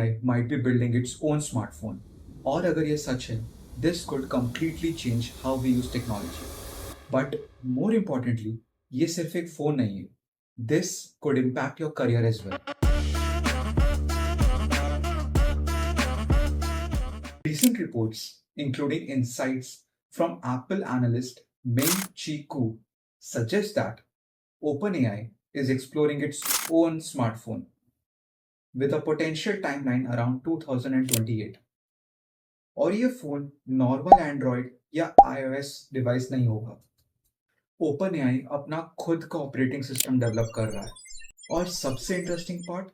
OpenAI might be building its own smartphone. और अगर ये सच है, this could completely change how we use technology. But more importantly, ये सिर्फ एक फोन नहीं है. This could impact your career as well. Recent reports, including insights from Apple analyst Ming-Chi Kuo, suggest that OpenAI is exploring its own smartphone with a potential timeline around 2028. और ये phone normal Android या iOS device नहीं होगा. OpenAI अपना खुद का operating system develop कर रहा है. और सबसे इंटरेस्टिंग पार्ट,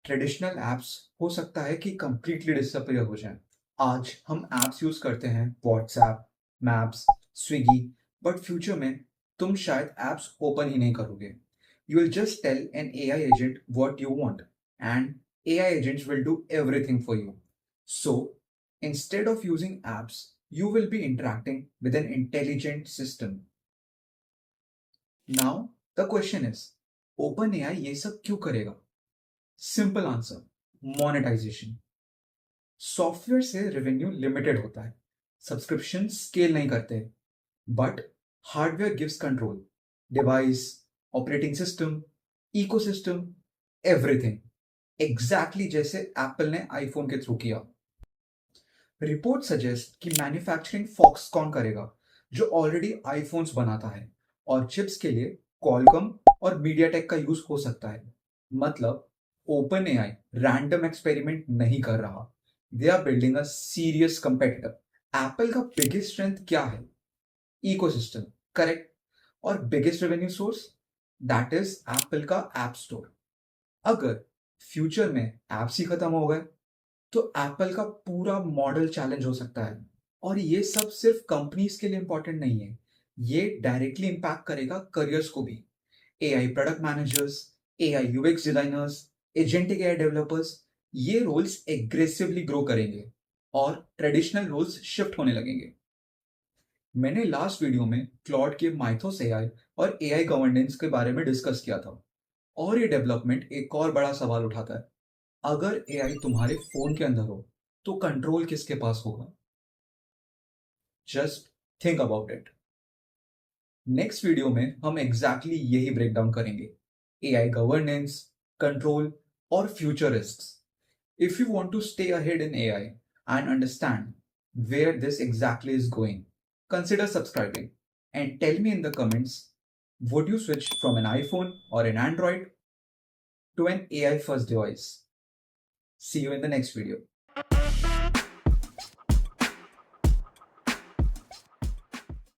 ट्रेडिशनल एप्स हो सकता है कि कंप्लीटली डिसअपीयर हो जाएं. आज हम एप्स यूज करते हैं, WhatsApp, maps, Swiggy, but future में तुम शायद एप्स ओपन ही नहीं करोगे. You will just tell an AI agent what you want and AI agents will do everything for you. So instead of using apps, you will be interacting with an intelligent system. Now, the question is, OpenAI ये सब क्यों करेगा? Simple answer, monetization. Software से revenue limited होता है, subscription scale नहीं करते, but hardware gives control, device, operating system, ecosystem, everything, exactly जैसे एप्पल ने आईफोन के थ्रू किया. रिपोर्ट सजेस्ट कि मैन्युफैक्चरिंग फॉक्सकॉन करेगा, जो ऑलरेडी आईफोन्स बनाता है, और चिप्स के लिए क्वालकॉम और मीडियाटेक का यूज हो सकता है. मतलब OpenAI रैंडम एक्सपेरिमेंट नहीं कर रहा, they are building a serious competitor. Apple का बिगेस्ट स्ट्रेंथ क्या है? Ecosystem, correct. और biggest revenue source, that is Apple का ऐप स्टोर. अगर फ्यूचर में एप्स ही खत्म हो गए तो एप्पल का पूरा मॉडल चैलेंज हो सकता है. और ये सब सिर्फ कंपनीज के लिए इंपॉर्टेंट नहीं है, ये डायरेक्टली इंपैक्ट करेगा करियर्स को भी. AI product managers, AI UX designers, agentic AI developers, ये रोल्स एग्रेसिवली ग्रो करेंगे और ट्रेडिशनल रोल्स शिफ्ट होने लगेंगे. मैंने लास्ट वीडियो में क्लॉड के माइथोस एआई और एआई गवर्नेंस के बारे में डिस्कस किया था. और ये डेवलपमेंट एक और बड़ा सवाल उठाता है. अगर एआई तुम्हारे फोन के अंदर हो तो कंट्रोल किसके पास होगा? Just think about it. Next video में हम एग्जैक्टली यही ब्रेक डाउन करेंगे, एआई गवर्नेंस, कंट्रोल और future risks. If you want to stay ahead in AI and understand where this exactly is going, consider subscribing and tell me in the comments, would you switch from an iPhone or an Android to an AI first device? See you in the next video.